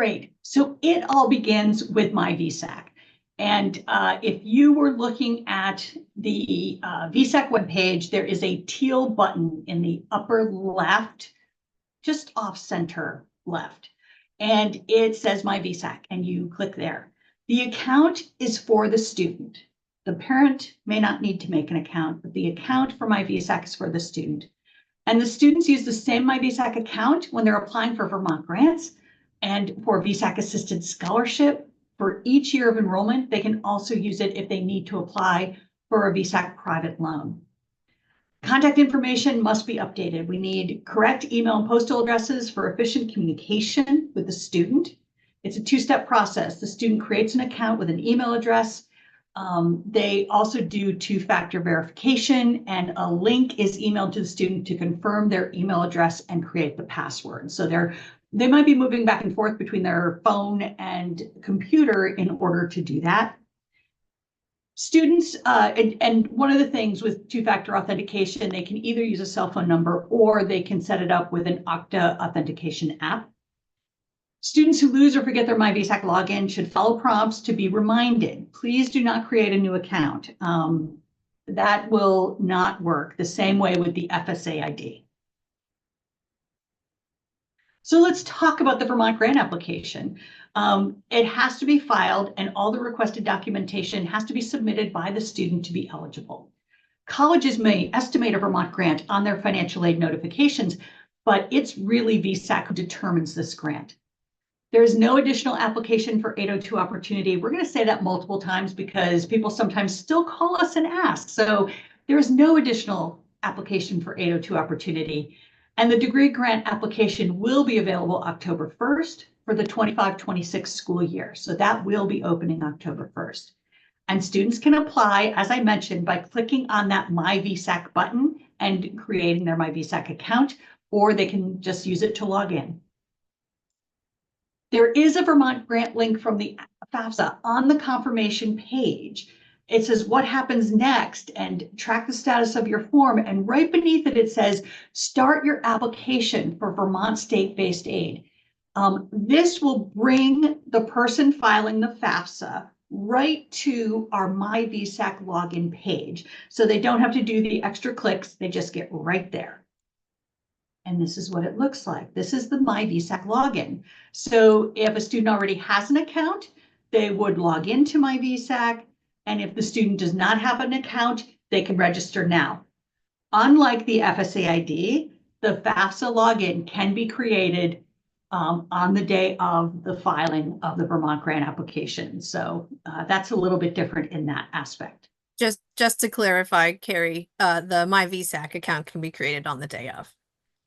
Great. So it all begins with MyVSAC. And if you were looking at the VSAC webpage, there is a teal button in the upper left, just off center left. And it says MyVSAC, and you click there. The account is for the student. The parent may not need to make an account, but the account for MyVSAC is for the student. And the students use the same MyVSAC account when they're applying for Vermont grants and for VSAC assisted scholarship. For each year of enrollment, they can also use it if they need to apply for a VSAC private loan. Contact information must be updated. We need correct email and postal addresses for efficient communication with the student. It's a two-step process. The student creates an account with an email address. They also do two-factor verification, and a link is emailed to the student to confirm their email address and create the password. So they might be moving back and forth between their phone and computer in order to do that. Students, and one of the things with two-factor authentication, they can either use a cell phone number or they can set it up with an Okta authentication app. Students who lose or forget their MyVSAC login should follow prompts to be reminded. Please do not create a new account. That will not work. The same way with the FSA ID. So let's talk about the Vermont grant application. It has to be filed, and all the requested documentation has to be submitted by the student to be eligible. Colleges may estimate a Vermont grant on their financial aid notifications, but it's really VSAC who determines this grant. There is no additional application for 802 opportunity. We're going to say that multiple times because people sometimes still call us and ask. So there is no additional application for 802 opportunity. And the degree grant application will be available October 1st for the 25-26 school year. So that will be opening October 1st. And students can apply, as I mentioned, by clicking on that MyVSAC button and creating their MyVSAC account, or they can just use it to log in. There is a Vermont grant link from the FAFSA on the confirmation page. It says what happens next and track the status of your form. And right beneath it, it says, start your application for Vermont state-based aid. This will bring the person filing the FAFSA right to our MyVSAC login page. So they don't have to do the extra clicks. They just get right there. And this is what it looks like. This is the MyVSAC login. So if a student already has an account, they would log into MyVSAC. And if the student does not have an account, they can register now. Unlike the FSA ID, the FAFSA login can be created on the day of the filing of the Vermont grant application. So that's a little bit different in that aspect. Just to clarify, Carrie, the MyVSAC account can be created on the day of.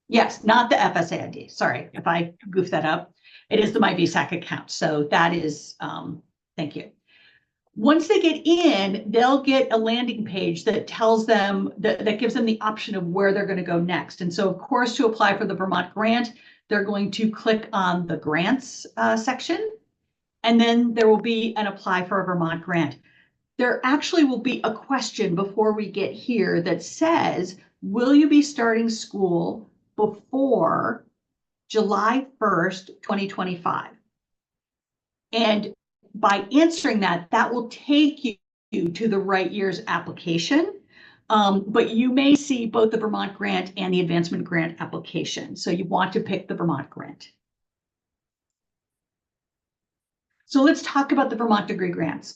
Yes, not the FSA ID. Sorry if I goofed that up. It is the MyVSAC account. So that is, thank you. Once they get in, they'll get a landing page that tells them, that gives them the option of where they're going to go next. And so, of course, to apply for the Vermont grant, they're going to click on the grants section, and then there will be an apply for a Vermont grant. There actually will be a question before we get here that says, will you be starting school before July 1st, 2025? And by answering that, that will take you to the right year's application. But you may see both the Vermont grant and the advancement grant application. So you want to pick the Vermont grant. So let's talk about the Vermont degree grants.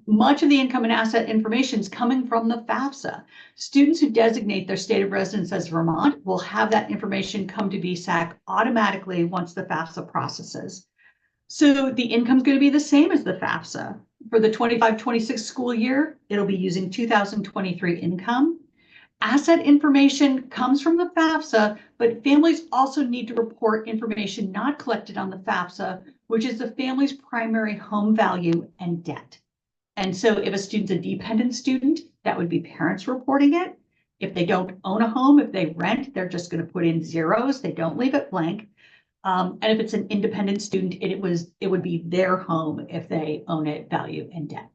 Much of the income and asset information is coming from the FAFSA. Students who designate their state of residence as Vermont will have that information come to VSAC automatically once the FAFSA processes. So the income is going to be the same as the FAFSA. For the 25-26 school year, it'll be using 2023 income. Asset information comes from the FAFSA, but families also need to report information not collected on the FAFSA, which is the family's primary home value and debt. And so if a student's a dependent student, that would be parents reporting it. If they don't own a home, if they rent, they're just going to put in zeros. They don't leave it blank. And if it's an independent student, it would be their home if they own it, value, and debt.